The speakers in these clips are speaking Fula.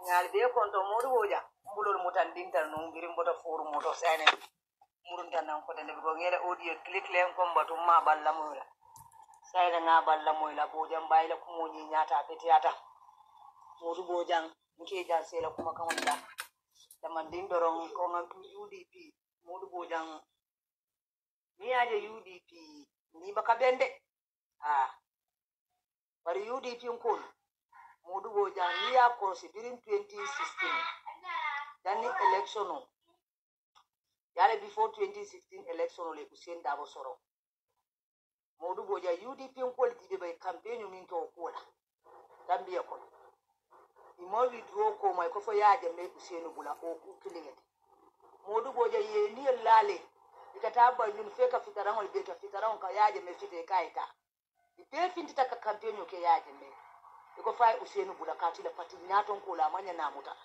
ngal be konto modu boja mbulol mutan dintal no ngirim boto foru moto sene murun tan nan ko de ko ngela audio click len ko mbatum ma balla moyla sayda nga balla moyla bojam bayla ko moni nyata petiyata modu bojang nke jan sela kuma kan wanda da man din doron ko ngam UDP modu bojang ni aje UDP ni baka bende bari UDP ko modu bojang ni ya ko sibirin 2016 dan ni election no yale before 2016 election le Hussein Dabo soro modu boja UDP ko dibe bay campaign min to ko la Gambia ko imo withdraw ko may ko fo yaaje me Hussein bula o ku kilingete modu boja ye ni lale ikata ba yun feka fitarangol be ka fitarangol ka yaaje me fite kaita ibe fintita ka campaign ke yaaje me ko fay Hussein bula ka tila pati nyaton ko la manya namuta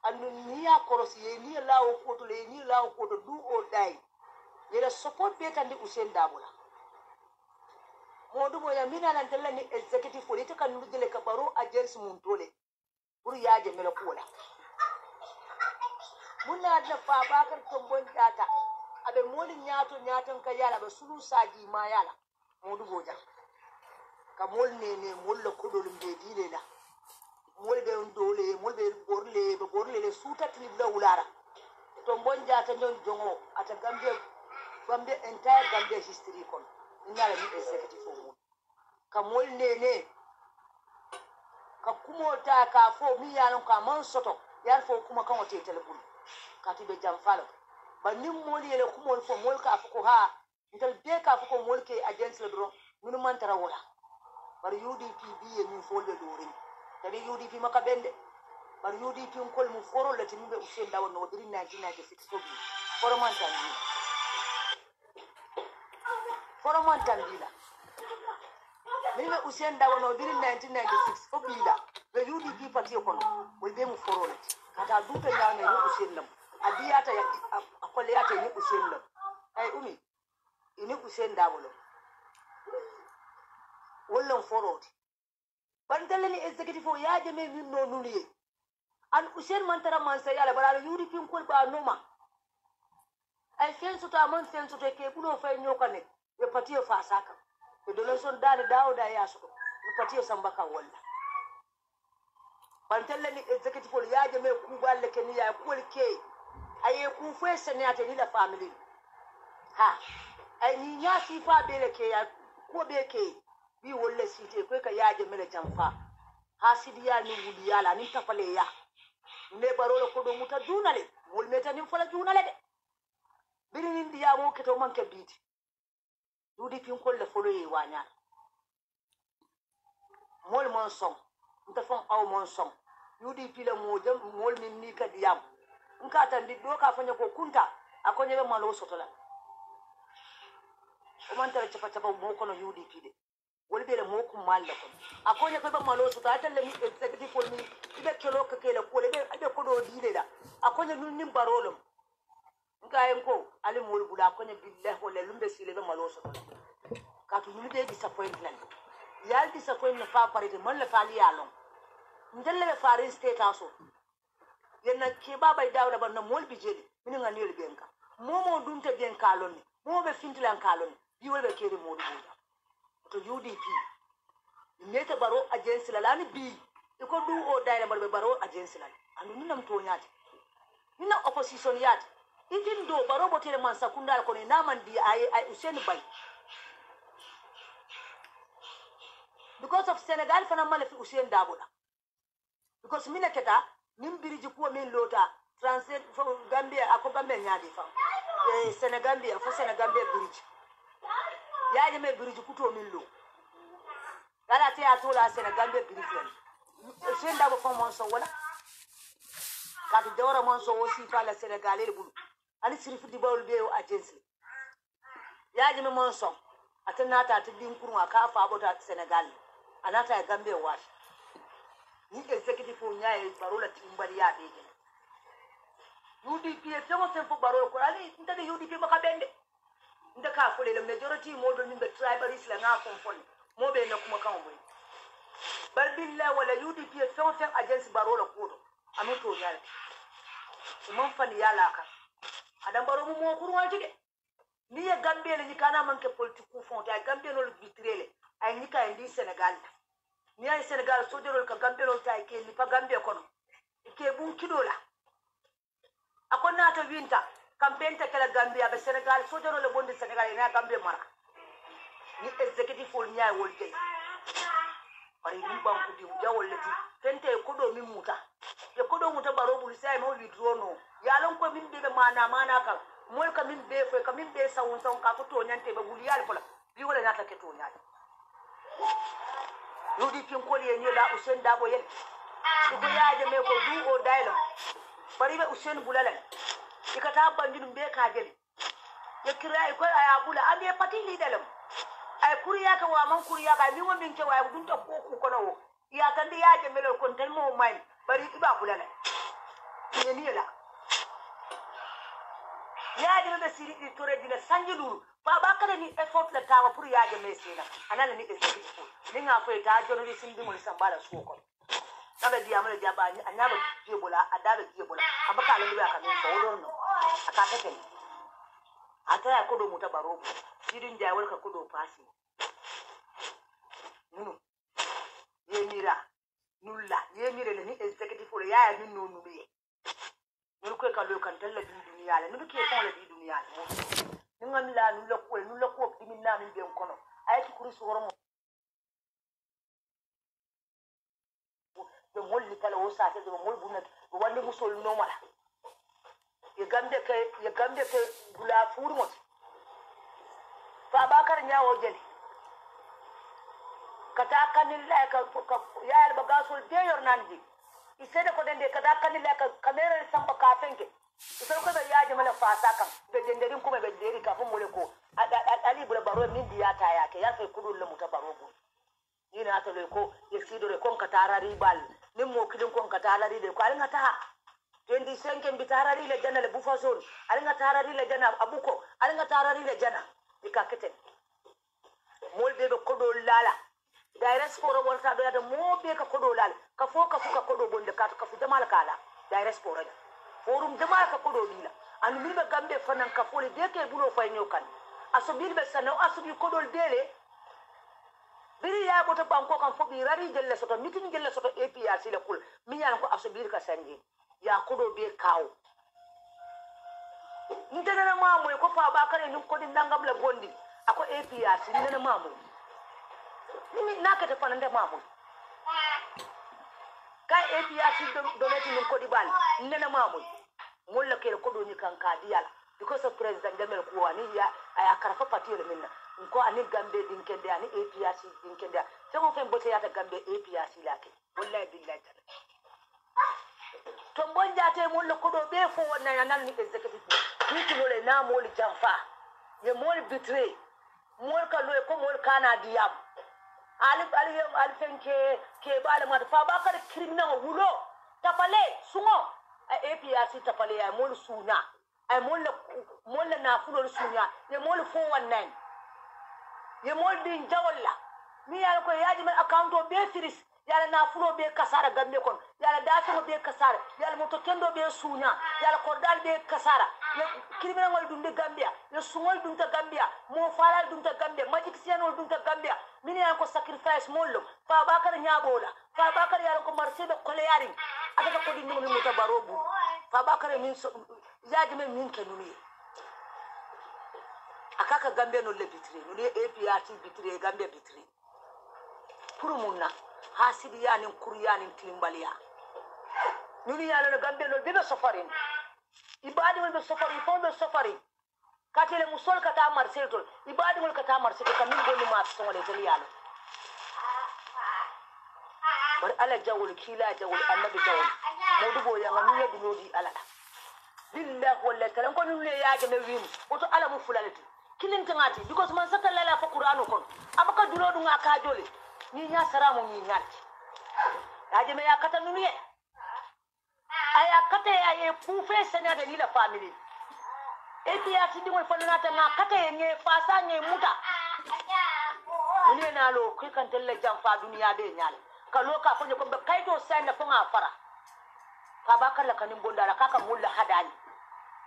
andu niya korosi ye ni lawo koto le ni lawo koto do or die yela support be tan di Hussein Dabula modu boya mina nan tella ni executive politique kan nudele ka baro agents mun tole pour yaaje melo kola munna da fa bakar tombon data abe moli nyaton ka yala ba sulu saji ma yala modu boja ka mol ne mol lo kodol mbe dile la molbe ndole molbe borle le suta tilibla ulara to bonja non jongo ata Gambia entire Gambia history kon ngala ni executive mo ka mol nene ka kumota ka fo mi yalon ka man soto yar fo kuma kan wote telefon ka tibe jam falo ba nim mol yele kumol fo mol ka ko ha ntel be ka ko mol ke agents le dron minu man tara wala bar UDP bi min fo le dori tadi UDP makabende bar UDP ngol mu foro le timbe Hussein Dawo no diri 1996 ko bi foro man tandila nibe Hussein Dawo no diri 1996 ko bi la be UDP parti ko mo be mu foro le kata dupe na ne Hussein lam adiyata ya akole yata ni Hussein lam ay umi ini Hussein Dawo lo wollon foro bandale ni executive o yaaje me min no nuliye an Hussein mantara man say yala bara UDP ko ba noma ay fensu ta man fensu te ke bulo fay nyokane be patiyo fa saka be donation dale dawda ya so be patiyo sambaka walla bandale ni executive o yaaje me ku balle ke ni ya ko ke ay ku fe senate ni la family ha ay ni nya sifa be le ke ya ko be ke bi wolle site ko ka yaaje mele jamfa hasidiya ni wudiyala ni tafale ya ne barolo ko do muta dunale mol meta ni fala dunale de biri ni ndiya mo keto manke biti dudi pin ko le folo yi wanya mol mon som nta fon aw mon som yudi pile mo jam mol min ni ka diyam nka tan di do ka fanya ko kunta akonye be malo sotola o man tara chapa mo ko no yudi pide wol be le mo ko mal la ko akonye ko be malo so ta tan le mi executive for mi ibe kelo ka kele ko le be ko do dile la akonye nun nim barolum nka en ko ali mol bula akonye billahi wala lumbe sile be malo so ka tu ni be disappointment yal disappointment fa parite man la fali yalon ndelle be farin state house yenna ke baba dawda ban na mol bi jeli min ngani le benka momo dunte ben kalon mo be fintilan kalon bi wol be kere mol bula to UDP neta baro agency la lani bi iko du o dayla barbe baro agency la andu ninam to nyaati nina opposition yaati idin do baro botere man sakunda ko ni naman di ay Hussein Bay because of Senegal fana mala fi Hussein Dabola because mina keta nim biriji ko min lota translate fo Gambia ako Gambia nyaadi fa Senegambia fo Senegambia biriji yaaje me biriji kuto min lo dala te atola Senegambia biriji Hussein Dabo fo mon so wala kadu dewra mon so aussi fa la Sénégalais bulu ani sirifu di bawul be o agency yaaje me mon so atanata ta din kurwa ka fa bota Sénégal anata Gambia wa ni executive fo nyaay barola timbali ya be UDP e femo fo barola ko ani ndade UDP makabende ndaka fo le majority model ni be tribalist la nga konfon mo be na kuma kan boy bal billah wala UDP fen fen agence baro la kudo amu to nyal man fan yala ka adam baro mo kurwal tide ni ya Gambie le kana manke politique fond ay Gambie no vitrele ay ni ka ndi Sénégal ni ay Sénégal sojoro ka Gambie no tay ke ni pa Gambie kono ke bun kidola akona to winta campaign ta kala Gambia be Sénégal sojoro le bondi Sénégal ina Gambie mara ni executive fol nyaay wol jey bari ni banku di jawol leti tente kodo min muta ye kodo muta baro bul sai mo lidrono yalon ko min be mana kan mol ka min be fo ka min be sawun ka ko to nyante be bul yal fola bi wala nata ke to nyaade yudi fin ko le ni la Usain Dabo yel ko yaaje me ko du o daylo bari be Usain bulalan ikata bandum be ka gele ye kirai ko aya bula ande pati lidalam ay kuriya ka wa man kuriya ka mi min ke wa dun ta ko kono ya kan ya je melo kon tan mo mai bari iba bulala ni la ya je be siri di tore dina sanjulu ba ba kala ni effort la tawa pour ya je mesina anala ni esiti ni nga fo ta jono ni sindi mo sambala su ko aba dia mala dia ba ni anyaba je bola adaba je bola abaka la ndiba ka mi ko don no aka tete ataya kodo muta barobo sidin jawal ka kodo pasi nunu yemira nulla yemire le ni executive for ya min no nume nunu ko ka lo kan talla bi duniya la nunu ke ko la bi duniya la mo ngam la nulla ko dimin na min ben kono ay ki kuri su hormo de molli kala o sa te de mol bunat wandi musol no mala ye gambe ke bula furmo fa bakar nyawo jeli kata kanilla ka ya al bagasul de yor nanji isede ko dende kata kanilla ka kamera samba ka fenke isede ko be yaje mala fasa kan be denderin kuma be deri ka fu mole ko ali bula baro min diya ta ya ke ya fe kudul le muta baro go ina ta le ko yesidore kon kata ribal nim mo kidin kon kata lari de ko alin ta 25 bitarari le jana le bufazon alinga tarari le jana abuko alinga tarari le jana ikakete mol be kodo lala direct sporo wonta do yada mo be ka kodo lala ka fo ka fuka kodo bonde ka fu jamal kala direct sporo forum jamal ka kodo dila an mi be gambe fanan ka fole de ke bulo fay nyokan asobil be sano asobi kodo dele biri ya bota banko kan fo bi rari jelle soto mitin jelle soto APRC le kul mi yan ko asobil ka sanji ya kodo be kawo ndena mamu ko fa ba kare nin ko din dangam la bondi ako APRC ndena mamu ni nakata fanande mamu ka APRC donati nin ko di bal ndena mamu mulla ke ko do ni kan ka diyala because of president Jamel ko ani ya aya karfa patire minna ko ani gambe din kende ani APRC din kende se mo fen bote yata gambe APRC lake wallahi billahi to bonjate mon le kodo be fo wonna yanal ni executive biti mole na moli jamfa ye moli bitre mol ka lo ko mol kana diam ali fenke ke bale ma fa ba ka criminal wulo tapale sungo APRC tapale ya mol suna ay mol na fulo sunya ye mol fo wonna ye mol din jawalla mi yal ko yaji men account be firis yala na fulo be kasara gambe kon yala dafo be kasara yala moto kendo be sunya yala kordal be kasara ya criminal ngol dunde gambia ya sungol dunta gambia mo faral dunta gambia magic sianol dunta gambia min yan ko sacrifice mollo fa bakar nyabola fa bakar yala ko marsibe kole yarin aka ko di min muta barobu fa bakar min yaji men min kenuni akaka gambia no le bitre no le APRC bitre gambia bitre pour munna hasidi yanin kuryanin timbaliya nuni yala no gambe no bebe sofarin ibadi mo be sofarin fo be sofarin katele musol kata marcel tol ibadi mo kata marcel ka min goni ma so ngale tol yala bar ala jawul kila jawul annabi jawul modugo ya ngam yedi nodi ala billahi walla talan ko nuni yaaje me win oto ala mu fulalati kilin tangati because man sakalla la fa qur'anu kon abaka dulo dunga ka jole ni nya saramu ni nyati aje me yakata nuye aya kata ya ye pufe senya de ni la family eti ya sidi mo fonna ta na kata ye nge fasa nge muta ni na lo ki kan telle jam fa duniya be nyal kalo ka fonye ko kai to sai na fonga fara fa bakar la kanin bonda la kaka mulla hadani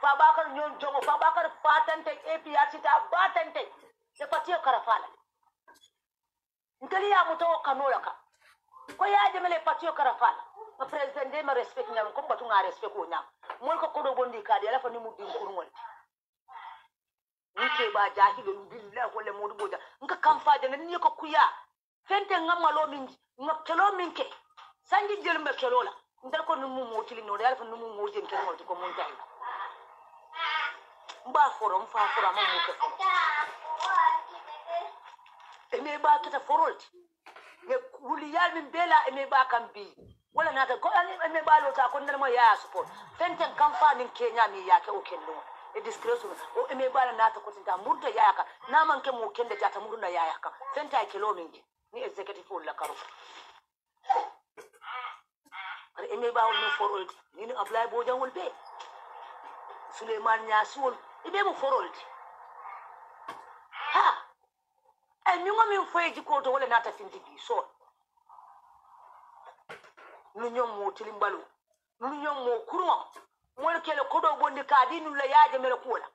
fa bakar nyon jongo fa bakar patante APRC ta batante de patiyo karafala ngeli ya muto kanola ka ko ya jemele patiyo karafala ma president de ma respect nyam ko batu nga respect ko nyam mon ko kodo bondi ka de la fa ni mu din kurngol nike ba jahilo billahi wala modu boja nka kamfa de ni ko kuya fente ngamalo min ngakelo minke sanji jelme kelola ndal ko numu motili no dal fa numu mojen ke ngol ko mon tay mba forom fa fora mo mo ke eme ba kita forolti me wuliyal min bela eme ba kan bi wala nata ko eme ba lota ko ndal mo ya support fente kamfa nin Kenya mi yake o kello e discretion o eme ba nata ko tinta murda yaka na man ke mo kende jata murda yaka fente ay kelo min ni executive wala karo are eme ba wol no forolti ni apply bo jangol be Suleiman Nyasol ibe mo forolti ha ay mi ngomi foyeji ko to wala nata finti bi so nu nyom mo tilimbalu nu nyom mo kurwa mo kele kodo bondi kadi nu la yaaje mele kola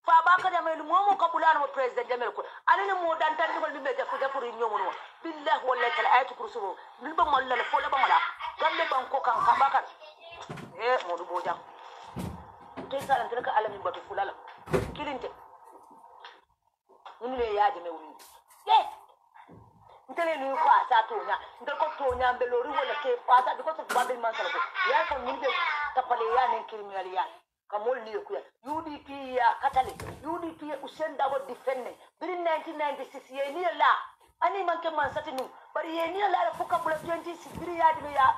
fa ba ka de mo ka bulano mo president de mele ko alene mo dan tan dibal bimbe jafu jafu ri nyomo no billahi wallahi kala ayatu kursu bil ba mo la fo la ba mala gambe banko kan ka bakar mo du boja te sa lan ka alamin batu fulala kilinte le yaaje me wuri ntele ni ko asa tonya ndel ko tonya mbelori wala ke asa biko to babel man sala ko ya ko min be tapale ya nen criminal ya kamol ni ko ya UDP ya katale UDP Usain Dabo defende bir 1996 ye ni la ani man ke man satinu bari ye ni la ko kabula 26 bir ya di ya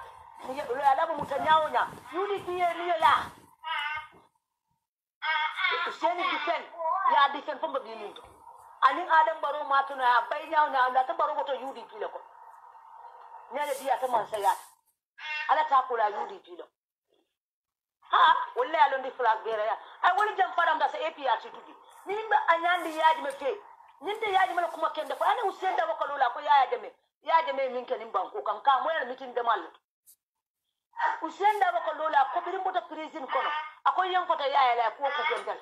ni ya la mutanyawo nya UDP ye ni la Usain defend ya defend fo mbabi muntu anin adam baro matuna ya bay nyaaw na la ta baro goto UDP le ko nyale biya ta man sayat ala ta ko la UDP lo ha walla alo ndi flag bere ya ay wali jam fadam da sa APRC tudi nimba anyandi yaji me fe ninde yaji me kuma kende ko ani Usain Dabo ko la ko yaji me min kenin banko kan ka mo yar mitin de mal Usain Dabo ko la ko birim bota prison kono akoy yan fota yaaya la ko ko kendal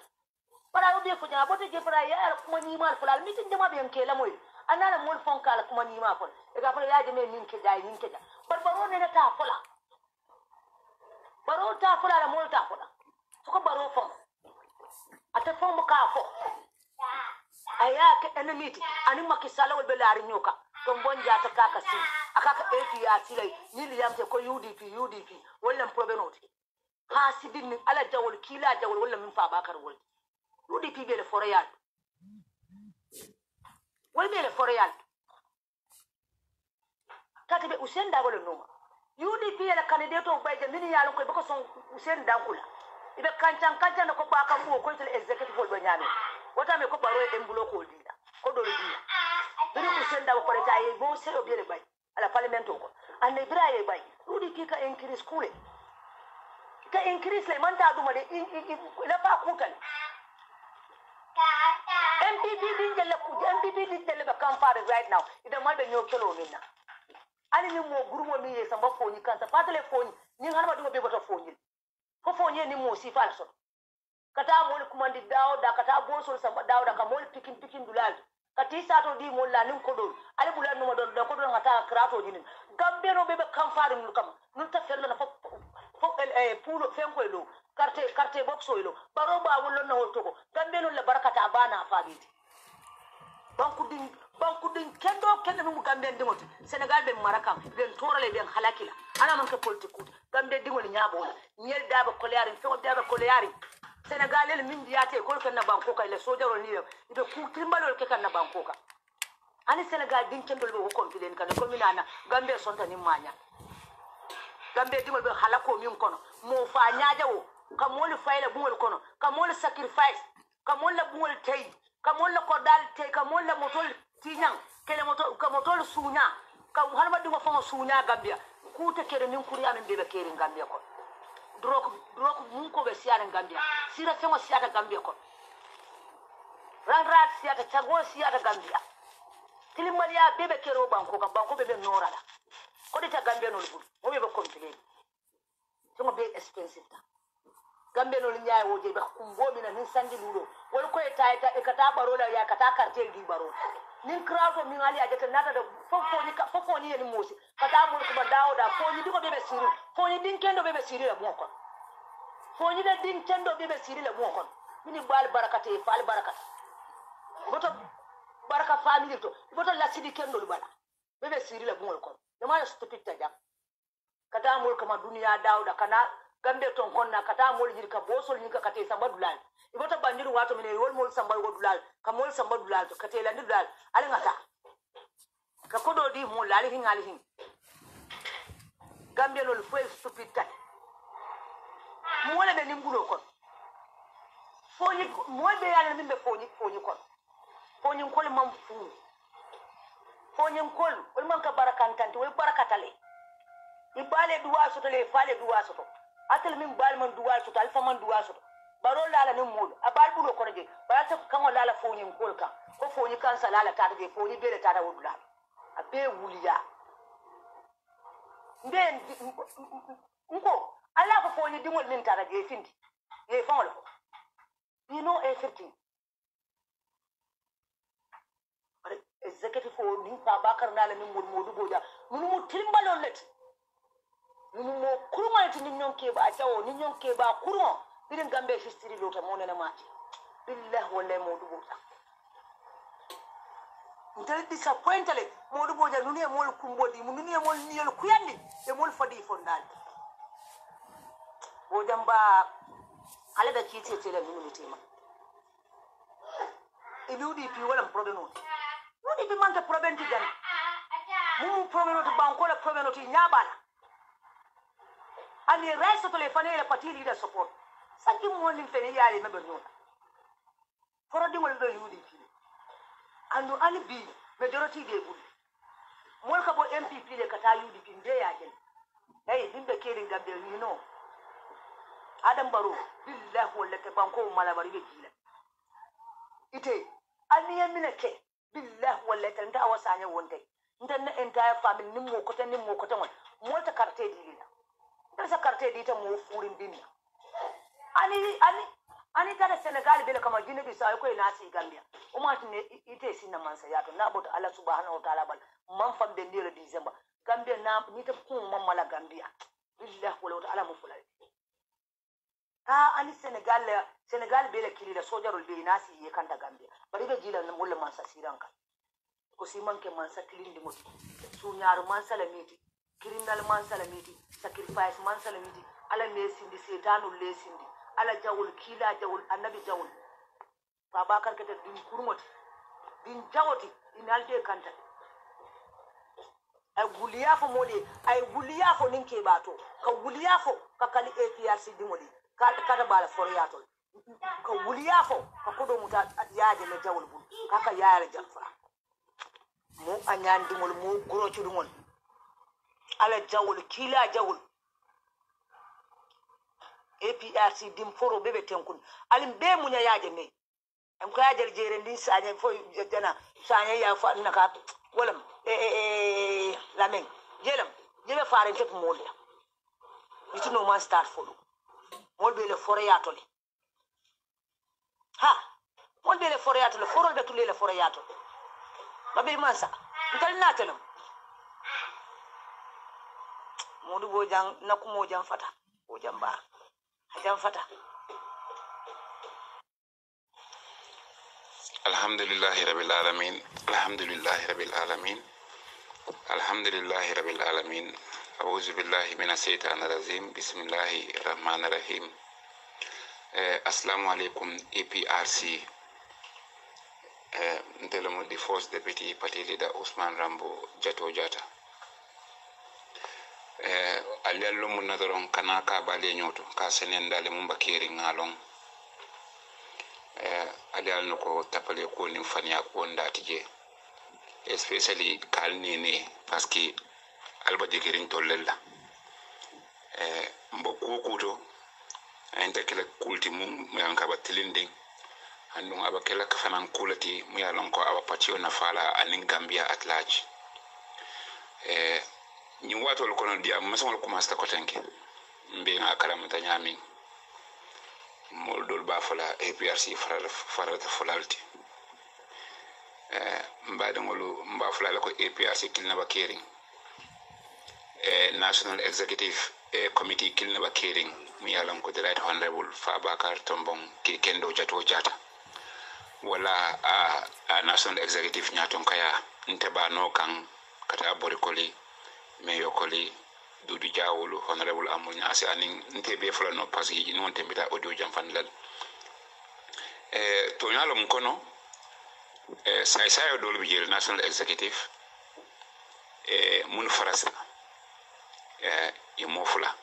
para ubi ko jama bote je para ya kuma ni mal fulal mitin jama be nke la moy anana mol fon kala kuma ni ma fon e ga fala yaji me min ke jay min ke ja baro ne ta fola baro ta fola la mol ta fola ko baro fon ata fon mo ka fo aya ke enemy ani makisala wol be laari nyoka to bonja ta kaka si akaka APRC lay ni liyamte ko UDP wala probenoti ha sidin ala jawol kila jawol wala min fa bakar wol UDP be le foreyal wol be le foreyal katibe Usain Dabo le noma UDP le candidate o bayje min yalon ko bako son Usain Dabo ibe kancan ko baka mo ko tele executive wol be nyame wota me ko baro e mbulo ko dina ko do dina biri Usain Dabo ko ta ye bo se o be le bay ala parliament ko ande bira ye bay UDP ka increase kule ka increase le manta duma de la fa kutal MPP din jelle be campagne right now ida malbe nyokelo minna ani ni mo gurumo mi ye samba foni kansa patale foni ni hanma dum be boto foni ko foni ni mo si falso kata mo kuma ndi dawda kata bosol samba dawda ka mo pikin dulal kati sato di mo la nin ko do ali bulan no don ko do ngata krato jinin gambe no be campagne mul kam nun ta fello na fo pulo fenko elo carte box elo baro ba wollo na wolto ko gambe non la barakata bana faabiti banku din kendo mu gambe ndimoti Senegal be marakam ben torale ben halakila ana man ka politique gambe dimol nyaabo nyel daba ko leari fenko daba ko leari Senegal el min diate ko kan na banko ka le sojaro ni ibe ku timbalol ke kan na banko ka ani Senegal din kendo be ko confident kan ko minana gambe sonta ni manya gambe dimol be halako min kono mo fa nyaajawo kamol fayla bumol kono kamol sacrifice kamol la bumol tay kamol la kodal tay kamol la motol tinyang kele motol sunya kam halma dum fa sunya gambia kuta kere min kuri amen bebe kere gambia ko drok mun ko be siara gambia sira fengo siara gambia ko rangrat siata chago siata gambia tilimalia bebe kere banko bebe norala ko de ta Gambia no lu mo be complain so be expensive ta Gambia no nyaay wo je be kumbo mi na nin sandi lulo wol ko e tayta e kata baro la ya kata cartel di baro nin crowd mi ngali ajata nata da fofo ni ni mosi kata mo ko dawo da ko ni diko be siri ko ni din kendo be siri la mo ko ko ni da din kendo be siri la mo ko mini bal barakate fal barakate boto baraka family to boto la sidi kendo lu bala be siri la mo ko dama stupid ta jam kata mo ko ma duniya dawo da kana Gambia ton konna kata mol jirka bosol ni ka kate samba dulal ibota bandiru wato mine wol mol samba go dulal ka mol samba dulal to kate la dulal ali ngata ka kodo di mol ali hin Gambia no fo stupid ta mole be nimbulo kon foni mol be yalla mimbe foni kon foni kol mam fu foni kol wol man ka barakantante wol barakatale ibale duwa soto le fale duwa soto atel min bal man duwa soto alfa man duwa soto baro lala nim mul abal bulo ko je barata kan lala foni kol kan ko foni kan salala ta de foni be ta da wudula abe wuliya nden nko ala ko foni dimol min ta da je findi e fawol ko you know everything executive for ni pa bakar nala nim mul modu boja munu timbalol let mo kurma ti ni nyonke ba tawo ni nyonke ba kurma birin Gambia history lota mo nana mati billahi wallahi mo dubo ta ntel disappointale mo dubo ja nuni mo kumbodi mo nuni mo niyol kuyandi e mo fadi fondal o jamba ala da kiti tele nuni tema e UDP wala problem on UDP manka problem ti jan mu problem to banko la problem to nyabala and the rest of the family party leader support. Sanki mo ni fene yale mebe no. For the wol do UDP. And no be majority dey good. Mo ka bo MPP le kata UDP nde ya gen. Hey, bimbe kering Gambia you know. Adam Barrow billahi wala ke banko mala bari be gila. Ite ani yamina ke billahi wala ke nda wasanya wonde. Nda entire family nimmo ko tan won. Mo ta carte dilila. Sa carte dita mo furin binna ani tara Senegal bele kama Guinea Bissau ko ina si Gambia o ma tine ite sinna man sa yato na bota Allah subhanahu wa ta'ala bal man fam be ndiro December Gambia na ni ta ko man mala Gambia billahi wala ta'ala mo fulay ani Senegal bele kili da sojarul be ina si ye kanta Gambia bari be jila na mulla man sa siranka ko si man ke man sa kilindi mo su nyaaru man salamiti criminal man salamiti sacrifice man salamiti ala mesindi setanul lesindi ala jawul kila jawul annabi jawul babakar kete din kurmoti din jawoti inalde kanta ay guliyafo mode ay guliyafo ninke bato ka guliyafo ka kali APRC dimodi kada bala foryato ka guliyafo ka kodo muta yaaje le jawul bul kaka yaare jafa mo anyan dimol mo grochu dimol ala jawul kila jawul APRC dim foro bebe tenkun alim be munya yaje me am ko yaje jere ndi sañe fo jana sañe ya fa naka wolam lamen jelam jebe faare tek mole itu no man start follow mol be le foro yatole ha mol be le foro yatole foro be tule le foro yatole babil mansa ntal natelam modu bojang nakumo jam fata o jamba jam fata alhamdulillahi rabbil alamin alhamdulillahi rabbil alamin alhamdulillahi rabbil alamin a'udhu billahi minash shaitanir rajim bismillahir rahmanir rahim assalamu alaikum APRC ntelemo the first deputy party leader Usman Rambo Jato Jata aliyallo mun nadaron kana ka bale nyoto ka senen dale mun bakeri ngalon aliyal no ko tapale ko nim fania ko ndatije especially kalni ne parce que alba jekirin tollella mbokko kuto enta kala kulti mum yanka batilinde andun aba kala kafanan kulati mu yalon ko aba patio na fala anin Gambia at large ni wato ko no dia masol ko masta ko tanke mbe nga kala mata nyami mol dol ba fala APRC farata fulalti mbade ngolu mba fulala ko APRC kilna ba kering National Executive Committee kilna ba kering mi yalam ko the right honorable Fabakar Tombong ki kendo jato jata wala a National Executive nyaton kaya nteba no kan kata borikoli meyo koli dudu jawulu honorable amul nyasi anin ntebe fula no pasi non tembita audio jam fanlal to nyalo mkono sai sai dol bijel National Executive mun farasa imofula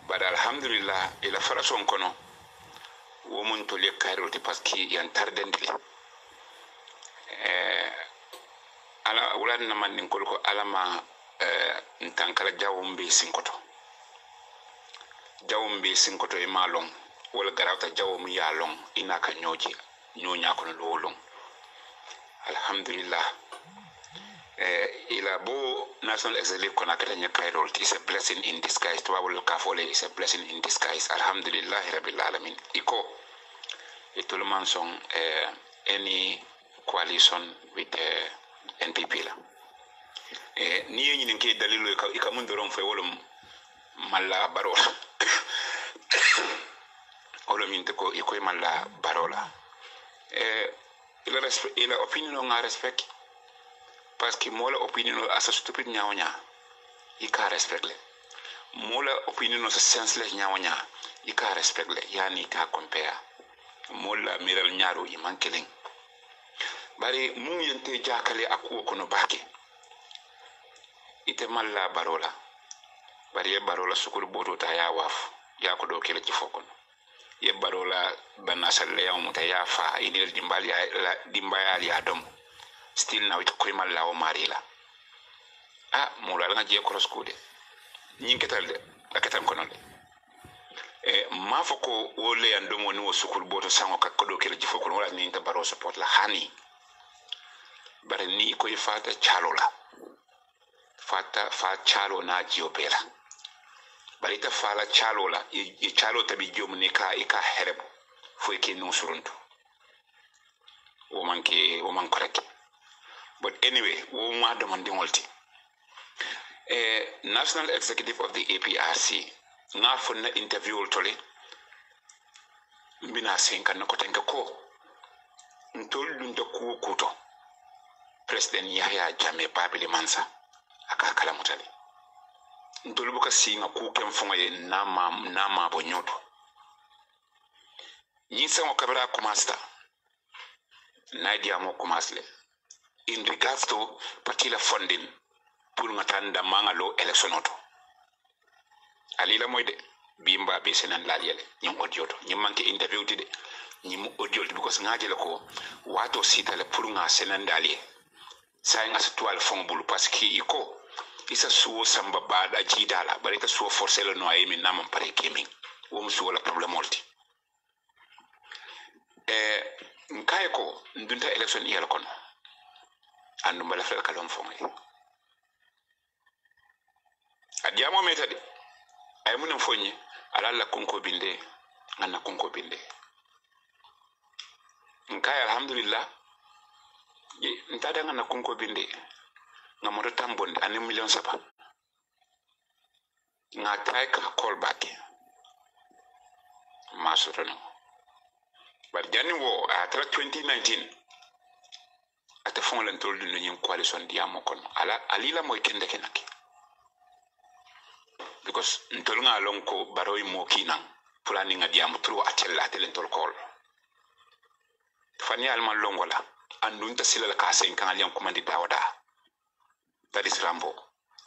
bada alhamdulillah ila farason kono wo mun to le kairo ti paski yan tardendile ala wulan na man ninkol ko alama ntankala jawumbe sinkoto e malong wala garawta jawum ya long ina ka nyonya ko no long alhamdulillah ila bo National Executive kona kata nya kairo is a blessing in disguise to wala ka fole is a blessing in disguise alhamdulillah rabbil alamin iko itul mansong any coalition with NPP la ni yenyi nke dalilu ka mun doron fe wolum malla barola wolum inte ko iko malla barola ila opinion nga respect parce que mola opinion asa stupid nyawnya ika respect le mola opinion asa senseless nyawnya ika respect le yani ka compare mola miral nyaro imankeling bari mu yente jakale akuo kono bake ite malla barola bari ye barola sukul boto ta ya waf ya ko do kele ci fokon ye barola banasal le yamu ta ya fa idil dimbayal ya dom still na wito koy malla o marila mo la nga je cross kude nyin ketal de akatam kono le ma foko wole andomo ni wo sukul boto sango ka ko do kele ci fokon wala ni ta baro support la hani bare ni koy fata chalola fa chalo na jiobela bari ta fala chalo la e chalo tabi jom ne ka hereb fo ke no suruntu o man correct but anyway wo ma do man dimolti National Executive of the APRC na fo na interview tole mbina senka na ko tenka ko ntol dun to kuto President Yahya Jammeh Babili Mansa aka kala mutale ntolu buka singa ku kem fonga ye nama bo nyoto nyisa mo kabra kumasta nadia mo kumasle in regards to partila funding pour ngatanda mangalo election auto alila moyde bimba be senan laliyele nyim audio to nyim manke interview tide nyim audio because ngajele ko wato sitale pour nga senan daliye sai nga situal fong bulu parce que iko isa suo samba bada jidala bari ka suo forcelo no ayemi namam pare kemi wo musu la problem molti nkaye ko ndunta election iyal kono andu mbala fel kalon fongi adiamo metade ay munen fonye alalla konko binde ngana konko binde nkaye alhamdulillah ntada ngana konko binde ngamoto tambonde ane million saba nga try ka call back masotono but jani wo atra 2019 ata fonlen toldu nyin coalition diamo kono alila moy kende kenaki because ntol nga lon ko baroy mo kinan fulani nga diamo tro atella telen tol call fani alman longola andunta silal ka sen kan aliam komandi dawada that is Rambo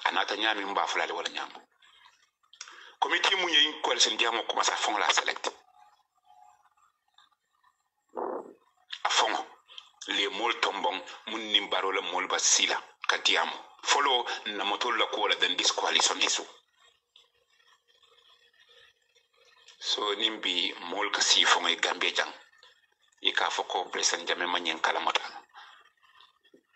anata nyami mba fulale wala nyama committee mu nyi coalition diamo ko masa fon la select afon le mol tombong mun nimbaro la mol basila ka diamo follow na motol la ko la den this coalition isu so nimbi mol ka si fon e gambe jang e ka foko president Jammeh manyen kala mata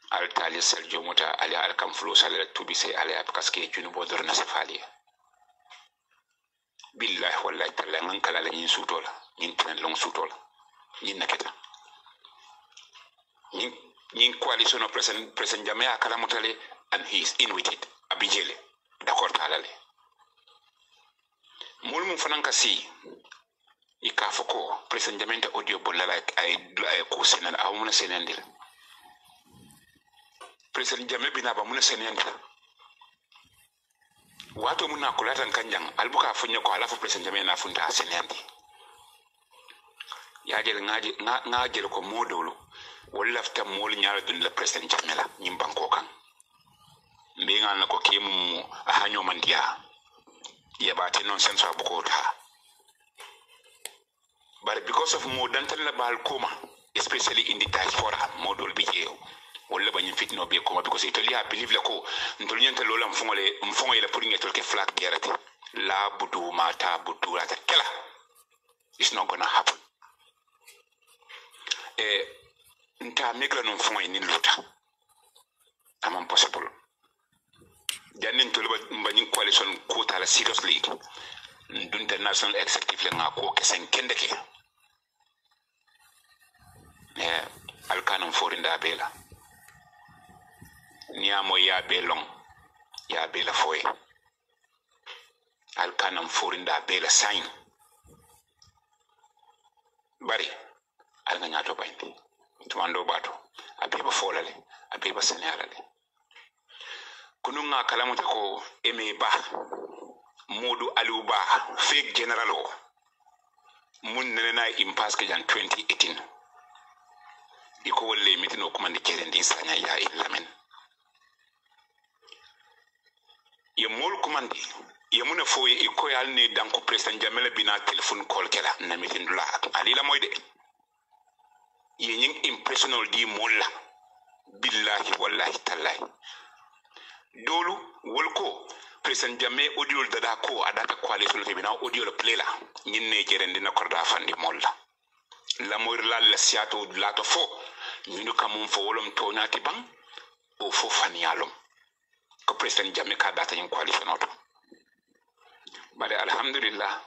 al tali sal jomota ali al kam flo sal tubi sai ali kaske junu bodor na safali billahi wallahi talla ngan kala la nyin sutola nyin tan long sutola nyin naketa nyin coalition of president jamea kala motale and he is in with it abijele d'accord talale mul mun fanan kasi ikafoko president jamenta audio bolla ay ko senan awuna senandil president jame bina ba mun senandil wato mun na kulatan kanjang albuka funya ko alafu president jame na funda senandi yajel ngajel ko modolo wala fta mol nyaala dun la president jamela nyim banko kan mbi ngal ko kemu hanyo mandia ya bati non sense abuko ta but because of more than la bal koma especially in the diaspora modol bijeo wala banyi fitno be koma because italia believe la ko ntol nyanta lola mfongole la pour ngetol ke flag gerati la budu mata budu rata kala it's not gonna happen nta mekla non fongoy ni luta amam possible janin to mbani coalition ko tala seriously dunta national executive la ngako kesen kendeke alkanum forinda bela niamo ya belong ya bela foye alkanum forinda bela sign bari alga nyato bandi tumando bato abiba folale abiba senalale kununga kalamuta ko eme ba modu aluba fake general o mun nena impasse ke jan 2018 iko wolle mitino kumandi kerendi sanya ya ilamen ye mol kumandi ye muna foye iko yal ni danko president jamela bina telephone call kela na mitindula alila moyde ye nying impressional di molla billahi wallahi tallahi dolu wolko president jamme audio dada ko adata coalition te bina audio le plela nyinne jerende na korda fandi molla la moir la siato lato fo nyinu kamum fo wolom to nyati bang o fo fanialom ko president jamme ka data yin coalition auto bale alhamdulillah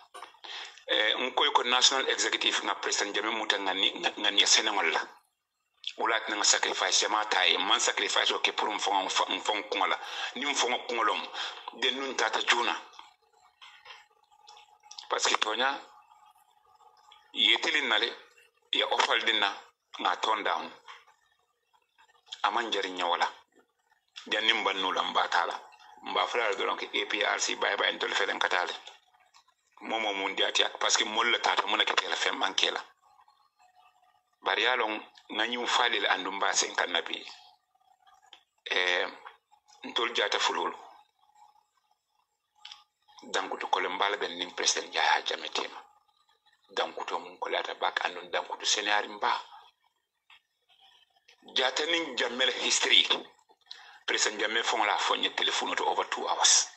ngoy ko national executive na president jamme muta ngani senengol la ulat na sacrifice ma tay man sacrifice o ke pour mfong kongola ni mfong kongolom de nun tata juna parce que tonya yetelin nale ya ofal dinna na turn down aman jari nyawala jannim bannu lamba tala mba frère de donc APRC bay bay ndol felen katale momo mun diati parce que molla tata mun ke tela fem mankela bari yalon nganyum falil andum ba sen kanabi ntol jata fulul dankuto kolembala ben nim president ya jametema dankuto mun kolata bak andun dankuto senari mba jata nin jamel history president jamme fon la fonye telephone to over 2 hours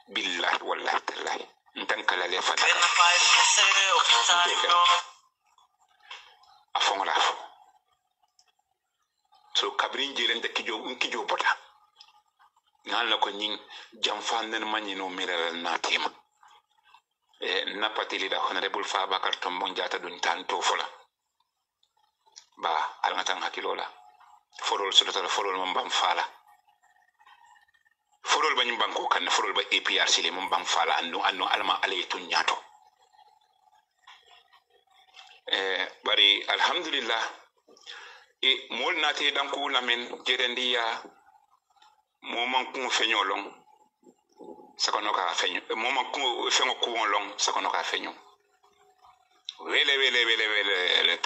billahi wallahi tallahi ntan kala le fata afon la fo so kabrin jiren de kijo bota ngal na ko nyin jamfan nen manyi no miral na tema na patili da honorable Fabakar Tombong jata dun tanto fola ba alngatan hakilola forol sodata forol mambam fala forol banyim banko kan forol ba APRC le mambam fala anno alma alaytun nyato bari alhamdulillah mol nati danku lamen jerendiya moman ku fenyolong sakono ka fenyo moman ku fengo ku long sakono ka fenyo wele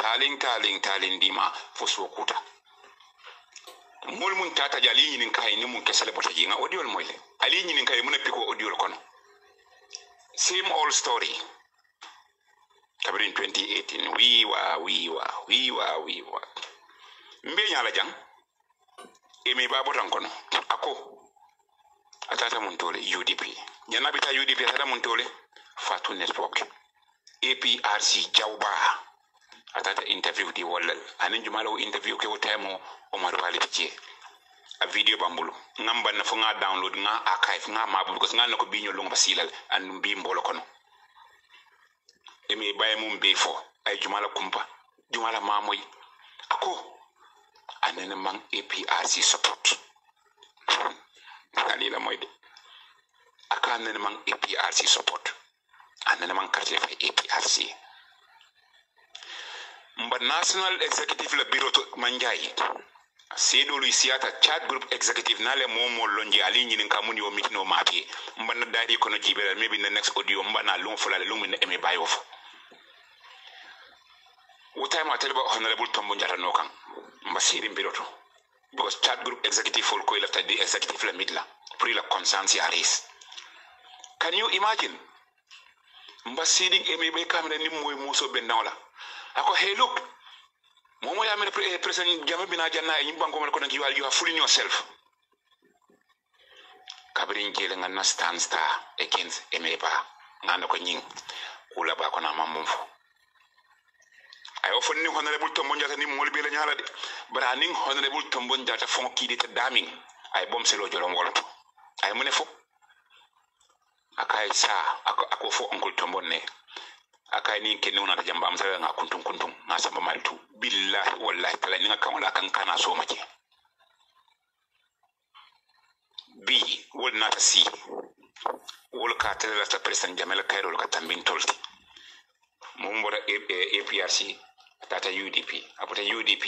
talin dima fosu kuta mol mun tata jali nyinin kay ni mun kesale bota jinga audio moyle ali nyinin kay mun piko audio kono same old story kabrin 2018 we wa mbe nyala jang emi babo tan kono ako atata mun tole UDP nyana bita UDP atata mun tole Fatu Network APRC jawba atata interview di wallal anin jumalo interview ke wotemo Omar Walid Cie a video bambulu ngamba na funga download nga archive nga mabu because nga nako binyo longa basilal and bi mbolo kono emi baye mum be fo ay jumala kumpa jumala mamoy ako anene man APRC support alila moyde aka anene man APRC support anene man carte fa APRC mba national executive la bureau to manjay sedo lu siata chat group executive nale momo lonji ali nyini kamuni o mitino mapi mba na dadi kono jibela maybe in the next audio mba na long fulale long min eme bayo fo wotay ma teleba honorable tombo njata nokan mba siri mbiroto because chat group executive for ko lafta the executive la midla pour la conscience aris can you imagine mba siri eme be kamera ni moy muso benawla ako hey look momo ya mere president jamme bina janna e banko ko nak you are fooling yourself kabrin jele nganna stand star against emeba ngana ko nyin kula ba ko na mamum fu ay ofon ni honorable tombo njata ni mol be la nyala de bara ning honorable tombo njata fon ki de ta daming ay bom selo jolom wala ay mune fo akay sa ako fo oncle tombo ne akay ni ke nuna ta jamba amsala nga kuntum na samba maltu billahi wallahi tala ni nga kamala kan kana so make bi wol na ta si wol ka tele la president jamel kayrol ka tambin tolti mum bora APRC tata UDP apota UDP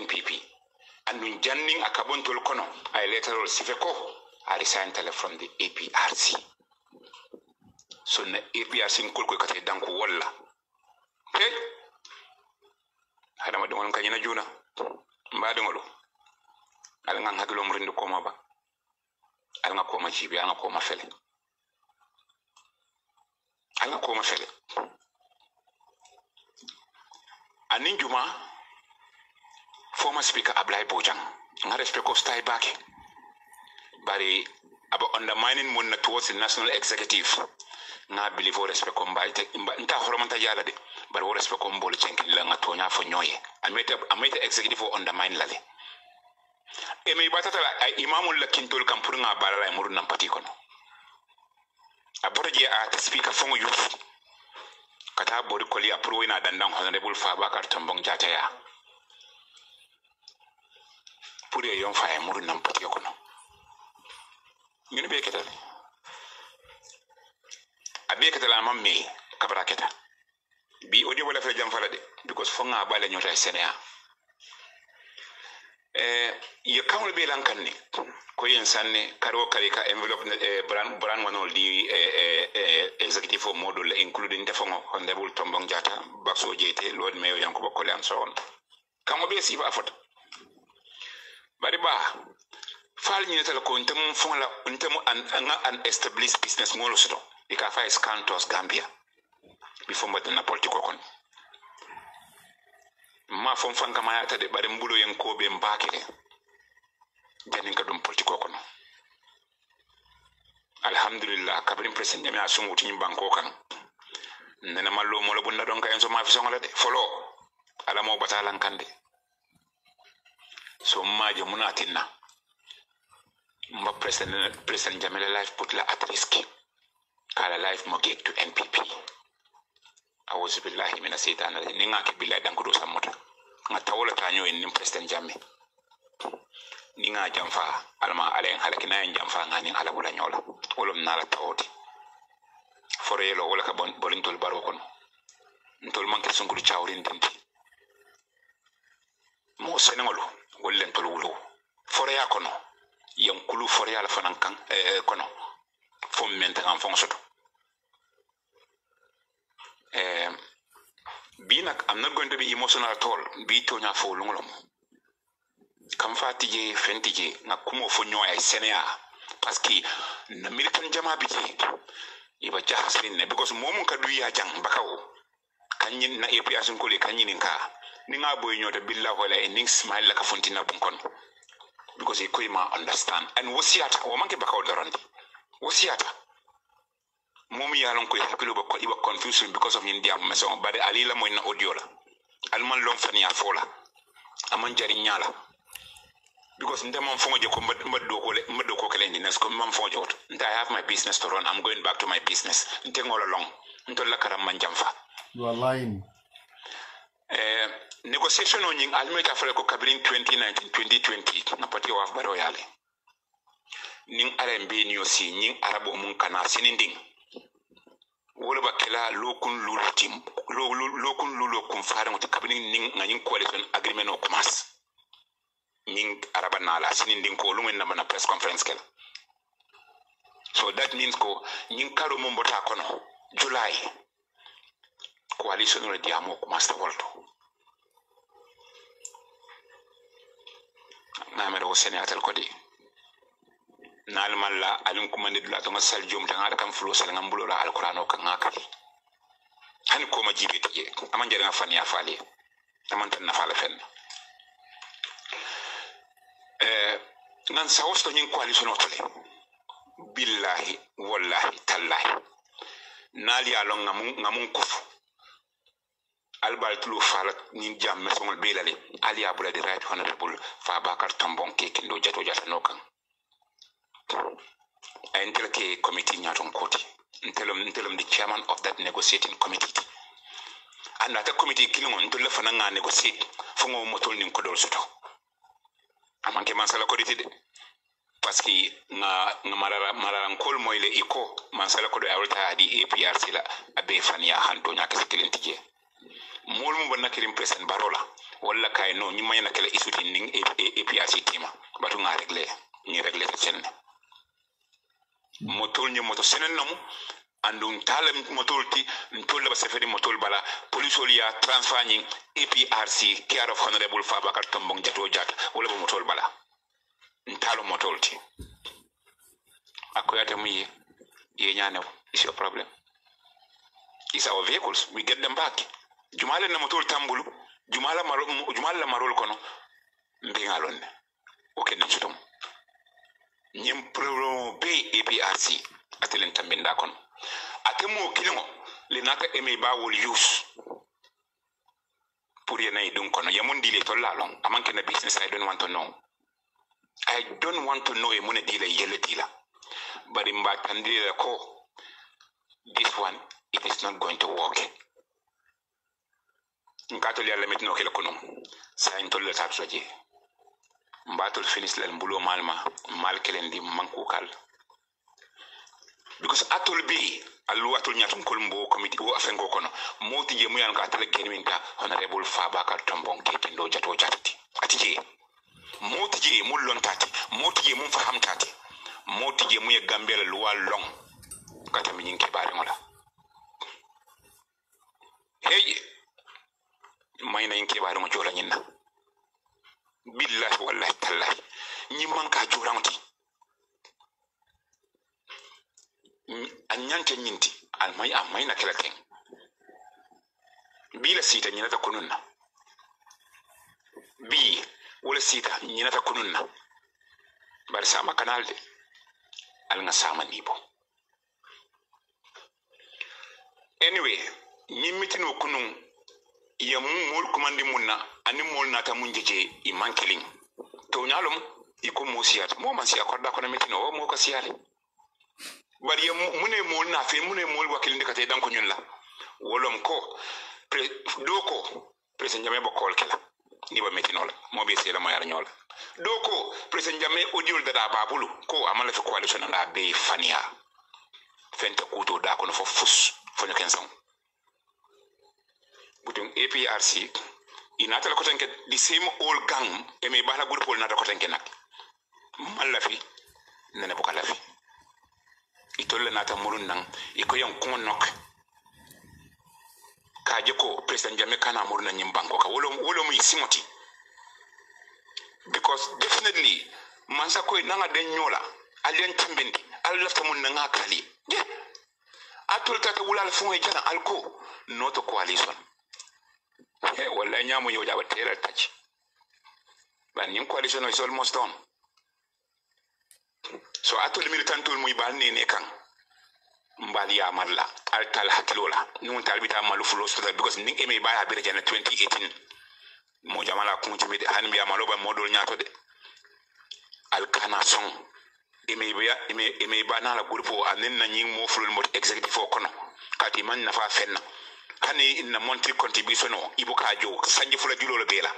NPP andun janning akabon tol kono ay letterol sifeko a resign from the APRC so na APRC ko kate danko walla hada ma dum kanyina juna mbaade ngolo ala ngang hakilo mo rendu koma ba ala nga koma cibi ala nga koma fele ala nga koma fele anin juma former speaker Ablay Bojang nga respect ko stay back bari aba undermining mun na towards the national executive nga believe o respect ko mbay te nta horomanta yala de bari o respect ko mbol cenki la nga tonya fo nyoye amete executive o undermine lale e me batata ay imamul la kintol kam pour nga balala e murun nampati kono aboroje a speaker fongo youth kata bori koli apro ina dandan honorable Fabakar Tombong Jatta ya pour ye yon fa e murun nampati kono ngene be ketale abe ketala mamme kabra keta bi audio wala fa jam fala de because fonga bale nyota senea ye kawle be lan kanni ko yen sanne karo kali ka envelope brand wanol di executive for model including the fongo honorable Tombong Jatta bakso jete lord mayo yanko ko lan so on kamo be si fa fota bari ba fal ni tala ko ntam fonla ntam an established business ngolo so ika fa scantos Gambia before mbaten na politiko kon ma fon fanka ma yata de bare mbulo yen ko be mbakire janin ka dum politiko kon alhamdulillah kabrin president jami asungu tin banko kan nena mallo mo lo bunda don ka en so ma fi songa de folo ala mo batalan kande so maje munatinna mba president jamila life put la at risk kala life mo get to NPP awuzu billahi mina seytana ni ngake billahi danko do samota nga tawola tanyo en president jamme ni nga jamfa alma alen halakina en jamfa ngani ala wala nyola wolom nala tawoti forelo wala ka bolintol baro kono ntol manke sungulu chawrin dinti mo senengolo wollen tol wulo fore ya kono yankulu fore ya la fanan kan kono fom menta ngam fon soto I'm not going to be emotional at all. Be to nya fo lungolom. Kam fatije fentije na kumo fo nyoya senea parce que na militant jama bije iba jahasrin ne because momon ka duya jang bakawo kanyin na APRC ko le kanyin ka ni nga boy nyota billahi wala en smile la ka fontina bunkon because e ko ma understand and wosiata o manke bakawo dorandi wosiata momi yalon ko hakilo ba ko iba confusion because of india mason bari alila mo na audio la alman lon fani afola aman jari nyala because nte man fongo je ko mbado ko kele ndi nes ko man fongo jot nte I have my business to run. I'm going back to my business nte ngolo long nto la karam man jamfa you are lying. Negotiation on ying almeta fere ko kabirin 2019 2020 na pati wa baro yale ning RMB ni osi ning arabo mun kana sininding wala bakela lokun lulutim lokun lulukun fare mutu kabirin ning ngin coalition agreement o kumas ning araba nala sininding ko lumen na bana press conference kala. So that means ko ning karo mun bota kono July coalition ready amo kumas ta volto na mero senator ko di nal malla alin kumande dula to ngasal jom tan ada kam flo sal ngambulo la alqur'ano kan ngakati han ko ma jibe tiye aman jere nga fan ya fali aman tan na fala fen nan sawosto nyin coalition otole billahi wallahi tallahi nali alon ngamun kufu albal tulu falat nin jamme songol belale ali abula di right honorable Fabakary Tombong keke ndo jato jata nokan I enter ke committee nyaton koti ntelom the chairman of that negotiating committee and that committee kilon ntolla fana nga negotiate fongo motol nin ko dol soto amanke mansala ko ditide parce que nga mararan kol moyle iko mansala ko do awta adi APRC la abe fania hanto nyaka sekilentije mol mo bonna kirim president barola wala kay no ñi mayna kala isuti ning APRC tima batu nga régler sen motol ñu moto senen namu andun talam motol ti ntol ba sefedi motol bala police ya transfer ñi APRC care of honorable Fabakary Tombong jato jat wala ba motol bala ntalo motol ti akoyata mu ye ñanew is your problem. It's our vehicles, we get them back. Jumala na motol tambulu jumala marol kono mbingalon okay na chutum nyim pro be APRC atelen tambinda kono atemo kilimo le naka eme ba wol use pour yena idun kono yamundi le tolalong amanke na business. I don't want to know e mone dile yele dila bari mba tandile ko this one it is not going to work. Ngatol yalla metno kele kono sa intol ta soje mbatol finish lal mbulo malma mal kelendi manku kal because atol bi allu atol nyatum kolmbo committee o afengo kono moti je muyan ka tele genminta honorable Fabakary Tombong keke ndo jato jatati atije moti je mullon tati moti je mun faham tati moti je muye gambela luwa long kata mi nyinke bare ngola hey mayna yinke baari mo jola nyinna billahi wallahi tallahi nyimman ka joranti anyante nyinti almay na kala ken bila sita nyinata kununna bi wala sita nyinata kununna bar sama kanal de al nga sama nibo anyway nyimitino kunun ya mol kumandi munna ani mol nata munjeje imankeling to nyalum iko mosiat mo man sia korda ko metino o mo ko siale bari ya mune mol na fe mune mol wakilinde kate dan ko nyulla wolom ko doko president jame bokol kala ni ba metino la mo be sela mo yar nyola doko president jame odiol da babulu ko amala fi coalition la be fania fente kuto da ko no fo fus fo nyokensan butun APRC inata ko tanke the same old gang e me bala groupe nata ko tanke nak malafi nene bu kala fi itolle nata murun nan iko yon ko nok kaje ko president jame kana murun nan nyim banko ka wolo mu simoti because definitely mansa ko nanga den nyola alen tambindi al lafta mun nanga kali atul tata wulal fo e jana alko noto coalition wala nyamu yo jaba tera touch ban yin coalition is almost done so atul militantul muy ban ne kan mbali ya marla altal hakilola nun talbita malu fulos because ning eme baya bere jana 2018 mo jamala kunti mi han biya maloba modol nyato de alkana son ime ba na la grupo anen na nyi mo fulul mot executive kono kati man na fa fenna hani na monthly contribution o ibuka jo sanji fula julo le bela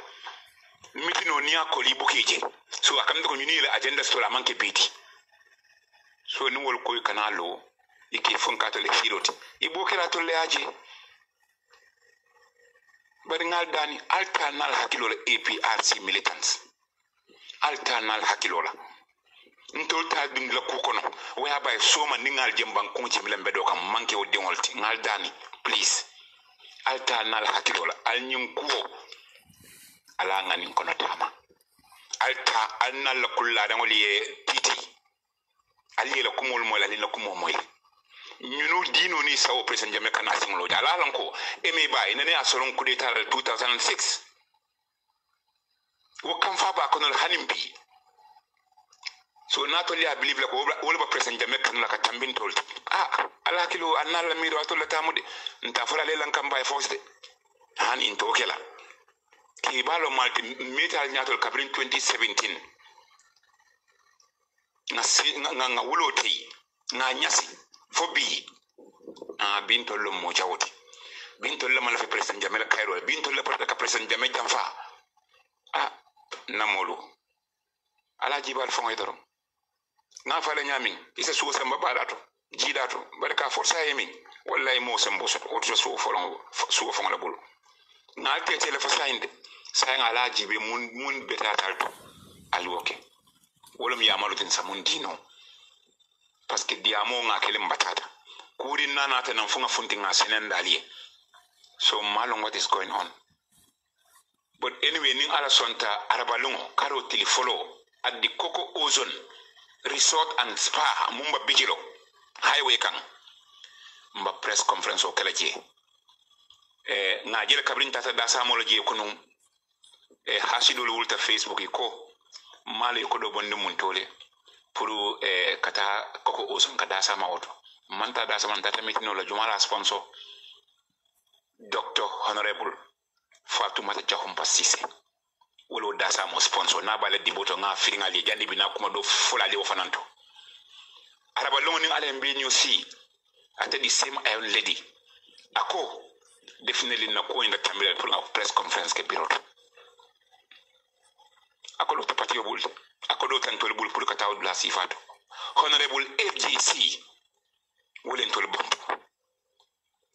mitino ni akoli bukeje so akam ko nyini la agenda stola manke biti so ni wol koy kanalo iki fonka to le hiroti ibokira to le aje bari ngal dani alternal hakilo APRC militants alternal hakilo la ntol ta dum la ku kono waya bay soma ni ngal jemban ko ci milam bedo kam manke o dengolti ngal dani please alternal hakilo la al nyum ko ala ngani kono tama alta annal la kulla da ngoli titi ali la kumol mo la ni la kumo moy ñunu dino ni sawo president jame kana singlo jala lanko eme ba ina asoron coup d'état 2006 wo kam fa ba kono hanimbi so nato li believe la ko wala ba president jame kana ka tambin tol ala kilo annal la miro to la tamude nta fala le lan kam bay fosde han in to kela ki balo malti metal nyatol kabrin 2017 nga wulo tei nga nyasi fobi binto lo mo jawti binto le mala fi president jamel kairo binto le porta ka president jamel jamfa namolu ala jibal fo ngidoro na fala nyamin isa suwo samba badato jidato barka forsa yemi wallahi mo sambo so oto suwo fo ngala bulu na tete le fasainde sayang ala jibe mun betatal to alwoke wolum yamalu tin samun dino parce que diamo nga kele mbatata kuri nana ta nan funga funti nga senen daliye so malong what is going on but anyway ning ala sonta arabalungo karo tilifolo at the Coco Ozone Resort and Spa mumba bijilo highway kan mba press conference o kala je nga jele kabrin tata da samolo je kunu hasidul wulta Facebook ko male ko do bonde mun tole pour kata Coco Ozone kada sama auto manta da sama tata mitino la jumala sponsor Dr. Honorable Fatoumata Diakhompa Passise wolo da sama sponsor na bale diboto nga firinga le jandi bina kuma do fula le wofananto araba longo ning ale mbi ñu si ata di same iron lady ako definitely na ko inda tamile pour la press conference ke bureau ako lo tapati yo bul ako do tan tol bul pour ka taw la sifato Honorable FGC wolen tol bantu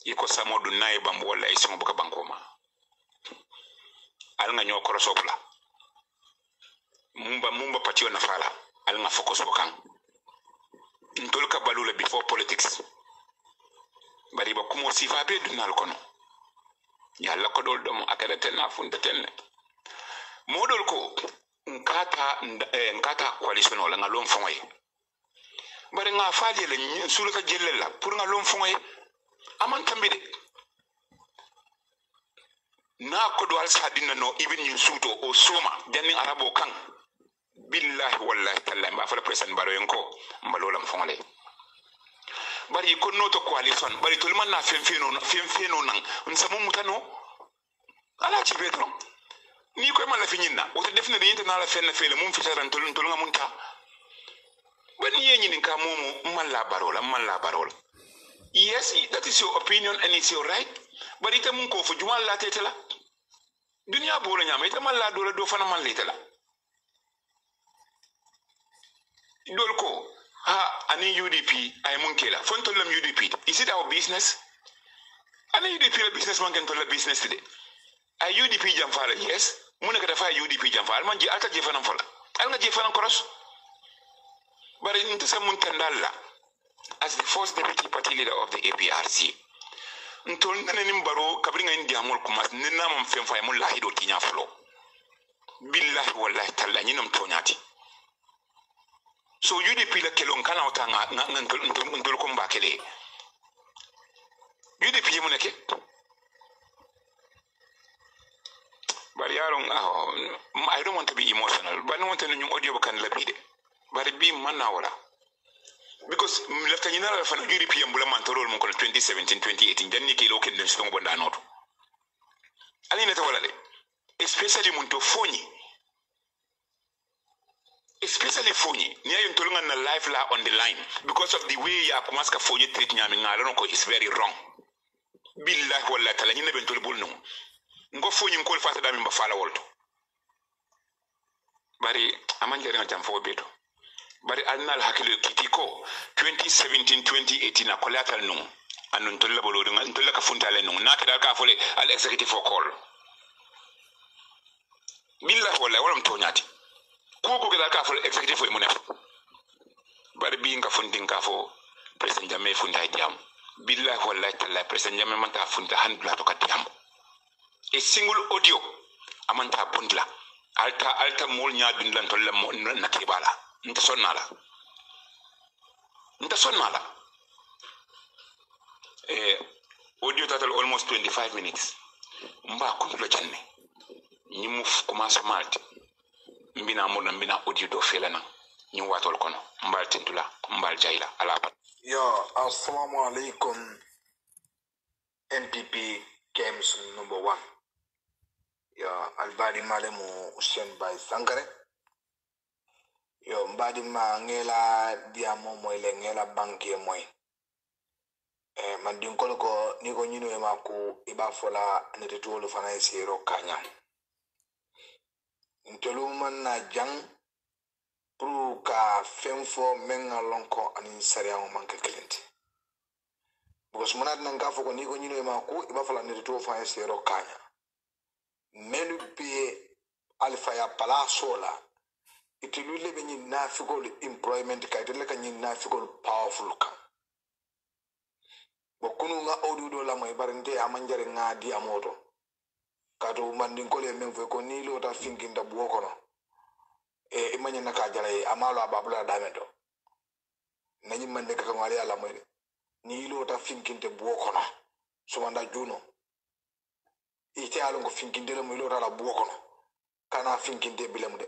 iko samodu naye bambo wala isimo buka bankoma al nga ñoo korosopla mumba patio na fala al nga focus wakan ntol ka balula before politics bari ba kumo sifa be dunal kono yalla ko dol dom akada tenna funta tenne modol ko nkata coalition wala nga lom fongoy bari nga faali le sul ka jelle la pour nga lom fongoy aman tambide na ko do al sadina no even yin suto o soma janni arabo kan billahi wallahi tallahi ma fala president baro yanko mbalola mfongale bari ko noto coalition bari to man na fenfeno nan nsamu mutano ala ci betro ni ko man la finyina o te defna de yinta na la fenna fele mum fitaran tolun nga munta bani yenyi ni ka momo man la barola yes that is your opinion and it's your right but ita mun ko fu jumal la tetela dunya bolo nyama ita man la do fana man letela dol ko ani UDP ay mun kela fonto lam UDP is it our business ani UDP la business man kan to la business today ay UDP jam fala yes mun ka dafa UDP jam fala man ji alta je fana fala al nga je fana koros bari nta sa mun tandalla as the first deputy party leader of the APRC ntol nana nimbaro kabringa indi amol kuma nina mam femfa yamul lahido tinya flo billahi wallahi talla nyinam tonyati so UDP la kelon kana otanga ntol ko mbakele UDP muneke bari yaron I don't want to be emotional but I want to know audio kan labide bari bi manna wala because lafta nyina la fana UDP yambula mantorol mon ko 2017 2018 janni ke lo ken den stongo bonda noto ali neta wala de especially mun to foni especially phone ni ay ntolunga na life la on the line because of the way ya commence ka phone treat nyami ngalo ko is very wrong billahi wallahi tala nyina ben tol bulno ngo phone ko fa da mi ba fala wolto bari amanjere ngam fo beto bari annal hakilo kitiko 2017 2018 na collateral no anun tolla bolo ngal tolla ka funtale no nakida ka fole al executive for call billahi wallahi walam tonyati ko ke ka fole executive for munef bari bi nga fundin ka fo president jamme funda diam billahi wallahi talla president jamme man ta funda handla to ka diam a single audio amanta bundla alta mol nya bindan tolla mo na kibala nta sonnala audio total almost 25 minutes mba kuntulo janne nyimu commence malti mbina mo mbina audio do felana nyi watol kono mbal tintula mbal jayla ala yo assalamu alaikum MPP games number 1 yo albadi malemu Hussein Bay Sankare yo mbadi ma ngela diamo moy le ngela banque moy man din ko ni ko nyino e mako iba fola ne te tolu fana sero kanya ntolu man na jang pour ka femfo menga lonko ani sariya mo manke klenti because monad nan ka foko ni ko nyino e mako iba fola ne te tolu fana sero kanya menu be alfa ya palasola itulule be nyi nafikol employment ka itele ka nyi nafikol powerful ka bokunu nga odudo la moy barinde amanjare nga di amoto kato mandin ko le men fe ko ni lo ta finginda buokono imanya naka jale amalo ababula damedo nanyi mande ka ngale ala moy ni lo ta finginte buokono sumanda juno ite alo ngo finginde le moy lo ta la buokono kana finginte bilemde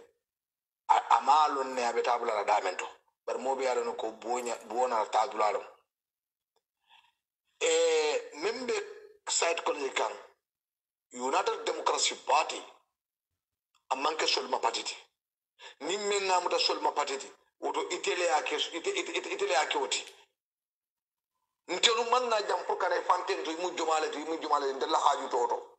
amalo ne abetabula la damento bar mobe yalo no ko buona ta dulalo membe side college kan United Democracy Party amanke solma patiti nimme ngamuta solma patiti woto itele yake woti ntelu manna jam pour kana fanten to mu jomale ndella haju toto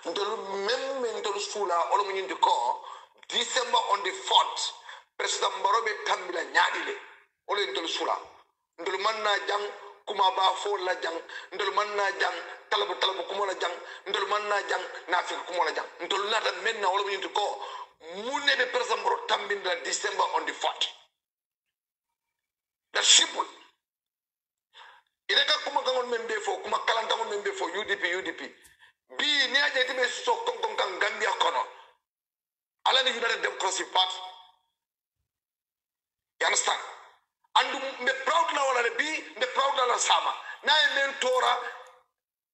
ntelu memme ntelu sula olo nyindi ko December on the 4th President Barobe tambila nyaadile olo ntelu sula ntelu manna jam kuma ba fo la jang ndol man na jang talabu kuma la jang ndol man na jang nafi kuma la jang ndol nata menna wala ñu ko munne de person bro tambinda December on the 4th the simple ida ka kuma ngol membe fo kuma kalanta ngol membe fo UDP bi ni aje tibe so kon kan Gambia kono ala ni United Democracy Party you understand and me proud la wala bi me proud la sama na men tora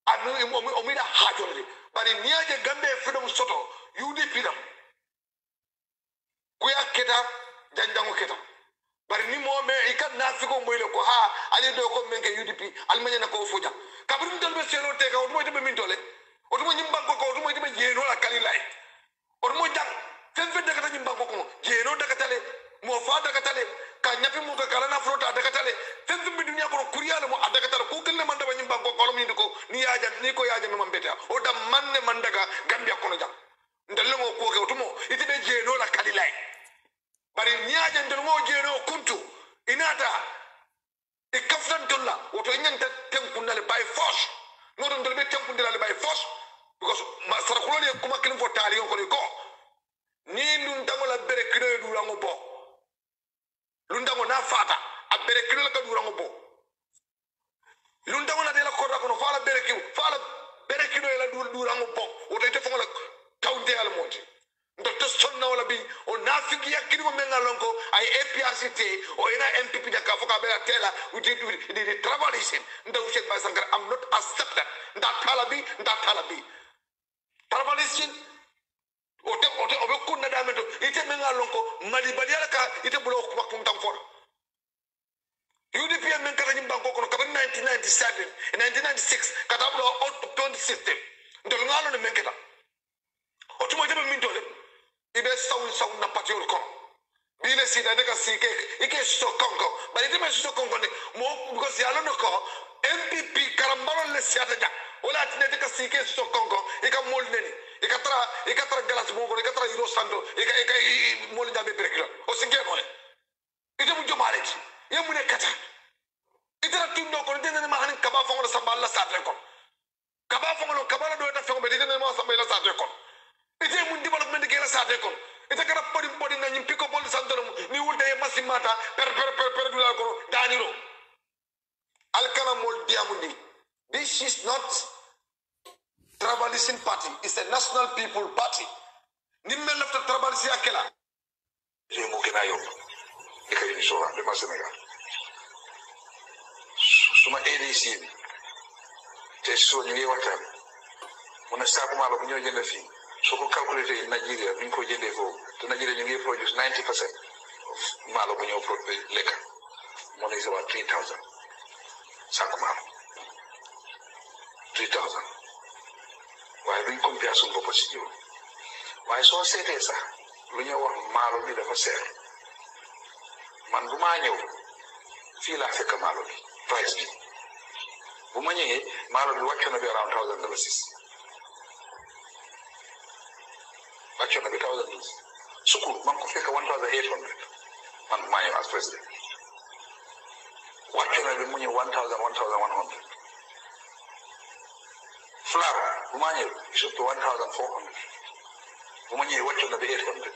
adu omida hajole bari niaje gambe freedom soto UDP dam kuya keta janjango keta bari ni mo me ikan nafiko moyle ko ha ali do ko men ke UDP almanya na ko foja kabrum dal be selo te ka o be min tole o mo nyimba ko o mo be jeno la kalilay o mo jang fen fe daga nyimba ko jeno daga tale mo fa daga tale ka nyapi mu ka kala na frota daga tale fen fen dunya ko kuriyala mo daga tale ko gelle man da banyim banko ko mi ko ni yaaja ni ko yaaja no mambeta o da manne man daga Gambia ko no jam ndalle mo ko ke otumo itibe jeno la kalilay bari ni yaaja ndol mo jeno kuntu inata e kaftan tolla woto nyanta tempunale by force no don dolbe tempundale by force because ma sarkulole kuma kilim fo tali ko ni ndum tamola bere kido du rango bo lundango na fata a bere kilo la ka durango bo lundango na de la korda kono fala bere kilo la durango bo o de te fonga la tawde al monti ndo to sonna wala bi o nafiki yakini mo menga lonko ay APRCT o ina MPP da ka foka bela tela uti di travelism ndo Hussein Bay Sankare am not accept that nda talabi travelism obe kunna damento ite menga lonko mali badiala ka ite bulo ko kum tam for UDP men kala nyim banko kono ka 1997 1996 kata bulo out 20 system ndol ngalo ne menketa o tuma jebe min dole ibe saw na patiol ko bile sida daga sike ike so konko bari deme so konko ne mo because yalo no ko MPP karambaro le siata ja wala tine daga sike so konko ika mol neni ika tra galas mo ko ika tra iro sando ika mol jabe brekla o singe mo ite mu jomale ci yemu ne kata ite tundo ko dene ma hanin kaba fongo samballa satre ko kaba fongo kaba do ta fongo be dene ma samballa satre ko ite mu development ke la satre ko ite kana podi na nyim piko bol sandoro ni wulde e masimata per dula ko daniro alkana mol diamundi. This is not tribalism party, it's a national people party. Nimme lafta trabalisi akela je mo kena yo e kay insura de Senegal suma ADC te so ñu wata mona sabu malo bu ñoo jënd fi so ko calculer Nigeria ñu ko jëndé fo te Nigeria ñu ngi produce 90% malo bu ñoo produce lek mo is about 3,000 saku malo 3,000 waaye duñ compare suñu bopp si jiw waaye soo seetee sax lu ñuy wax maalo bi dafa seer man bu maa ñëw fii laa fekk maalo bi price bi bu ma ñëwee maalo bi wàccoon na bi around $1,000 wàccoon na bi $1,000 sukkur man ko fekk 1,800 man bu maa ñëw as président wàccoon na bi mu ñëw 1,100 flour bu ma ñëw is up to 1,400 bu ma ñëwee wàccoon na bi 800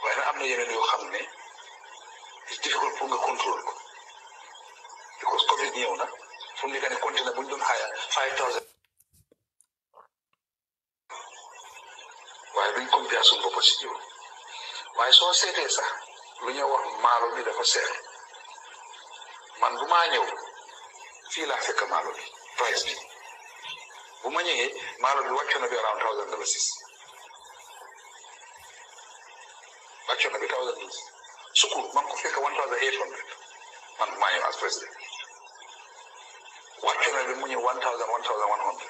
waaye nag am na yeneen yoo xam ne it's difficult pour nga contrôle ko because Covid ñëw na fu mu nekk ne continué bu ñu doon xaaya 5,000 waaye duñ compare suñu bopp si jiw waaye soo seetee sax lu ñuy wax maalo bi dafa seer man bu maa ñëw fii laa fekk maalo bi price bi bu ma ñëwee maalo bi wàccoon na bi around $1,000 wàccoon na bi $1,000 sukkur man ko fekk 1,800 man bu maa ñëw as président wàccoon na bi mu ñëw 1,100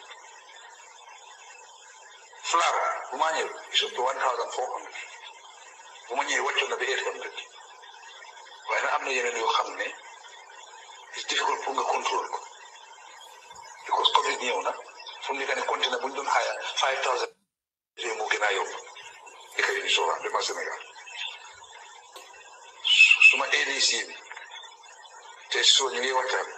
flour bu maa ñëw is up to 1,400 bu ma ñëwee wàccoon na bi 800 waaye nag am na yeneen yoo xam ne it's difficult pour nga contrôle ko because Covid ñëw na fu mu nekk ne continué bu ñu doon xaaya 5,000 yooyu moo gën a yomb di ko indi soxla de ma Sénégal suma ADC bi te soo ñu ngi waxtaan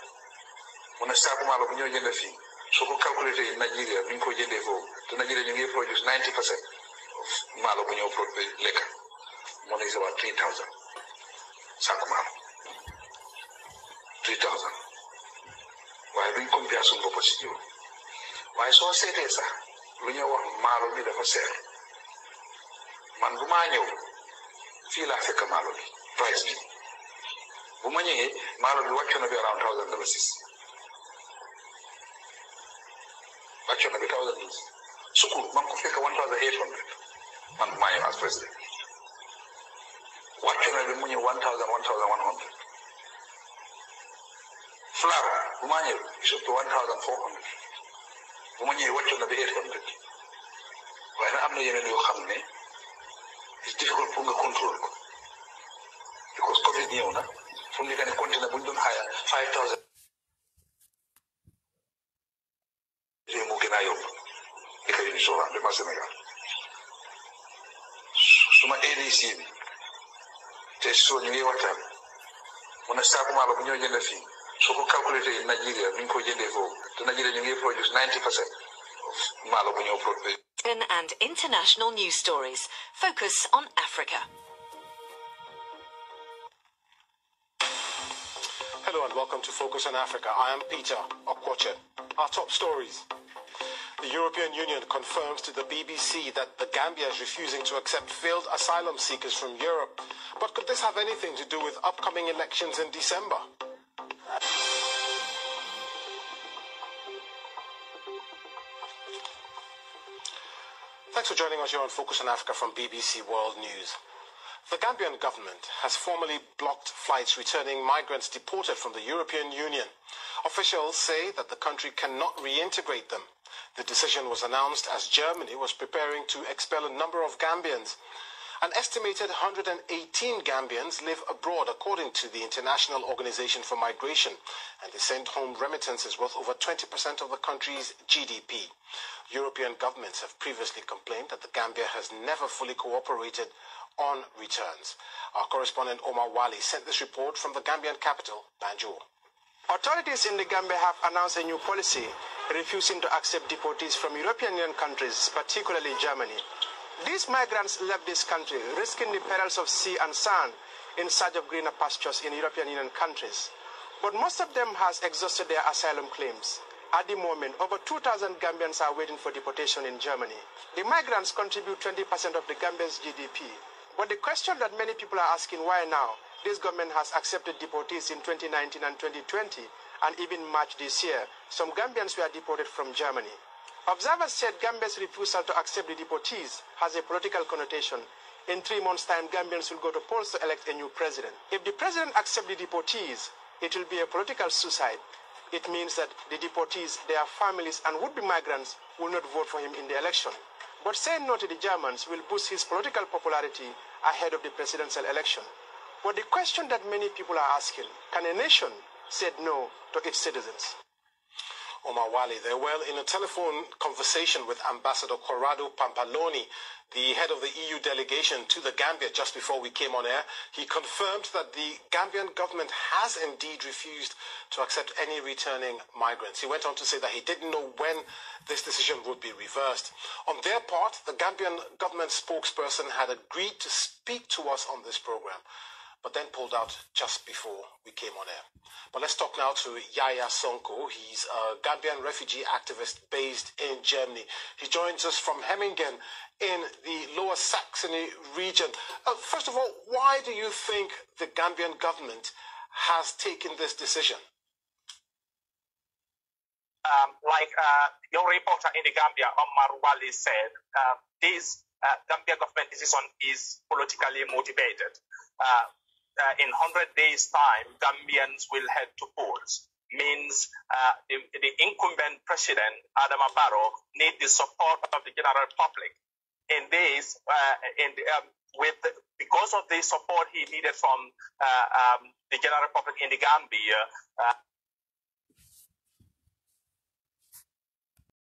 mu ne saaku maalo bu ñoo jënd fii soo ko calculé Nigeria ñu ko jëndee foofu te Nigeria ñu ngi produce 90% maalo bu ñoo produce lekk moo ne is about 3,000 saaku maalo 3,000 waaye duñ compare suñu bopp si jiw waaye soo seetee sax lu ñuy wax maalo bi dafa seer man bu maa ñëw fii laa fekk maalo bi price bi bu ma ñëwee maalo bi wàccoon na bi around $1,000 wàccoon na bi $1,000 sukkur man ko fekk 1,800 man bu maa ñëw as président wàccoon na bi mu ñëw 1,100 flour bu maa ñëw is up to 1,400 bu ma ñëwee wàccoon na bi 800 waaye nag am na yeneen yoo xam ne it's difficult pour nga contrôle ko because Covid ñëw na fu mu nekk ne continué bu ñu doon xaaya 5,000 yooyu moo gën a yomb di ko indi soxla de ma Sénégal suma ADC bi te soo ñu ngi waxtaan mu ne saaku maalo bu ñoo jënd fii soo ko calculé Nigeria ñu ko jëndee foofu te Nigeria ñu ngi produce 90% maalo bu ñoo produce. And international news stories focus on Africa. Hello and welcome to Focus on Africa. I am Peter Okwoche. Our top stories. The European Union confirms to the BBC that the Gambia is refusing to accept failed asylum seekers from Europe. But could this have anything to do with upcoming elections in December? Thanks for joining us here on Focus on Africa from BBC World News. The Gambian government has formally blocked flights returning migrants deported from the European Union. Officials say that the country cannot reintegrate them. The decision was announced as Germany was preparing to expel a number of Gambians. An estimated 118 Gambians live abroad, according to the International Organization for Migration, and they send home remittances worth over 20% of the country's GDP. European governments have previously complained that the Gambia has never fully cooperated on returns. Our correspondent Omar Wali sent this report from the Gambian capital, Banjul. Authorities in the Gambia have announced a new policy refusing to accept deportees from European Union countries, particularly Germany. These migrants left this country, risking the perils of sea and sand in search of greener pastures in European Union countries. But most of them has exhausted their asylum claims. At the moment, over 2,000 Gambians are waiting for deportation in Germany. The migrants contribute 20% of the Gambia's GDP. But the question that many people are asking, why now? This government has accepted deportees in 2019 and 2020, and even March this year, some Gambians were deported from Germany. Observers said Gambia's refusal to accept the deportees has a political connotation. In 3 months' time, Gambians will go to polls to elect a new president. If the president accepts the deportees, it will be a political suicide. It means that the deportees, their families, and would-be migrants will not vote for him in the election. But saying no to the Germans will boost his political popularity ahead of the presidential election. But the question that many people are asking, can a nation say no to its citizens? Omar Wali there. Well, in a telephone conversation with Ambassador Corrado Pampaloni, the head of the EU delegation to the Gambia just before we came on air, he confirmed that the Gambian government has indeed refused to accept any returning migrants. He went on to say that he didn't know when this decision would be reversed. On their part, the Gambian government spokesperson had agreed to speak to us on this program, but then pulled out just before we came on air. But let's talk now to Yaya Sonko. He's a Gambian refugee activist based in Germany. He joins us from Hemmingen in the Lower Saxony region. First of all, why do you think the Gambian government has taken this decision? Like your reporter in the Gambia, Omar Wali, said, this Gambia government decision is politically motivated. In 100 days' time, Gambians will head to polls. Means the incumbent president, Adama Barrow, needs the support of the general public. In this, because of the support he needed from the general public in the Gambia,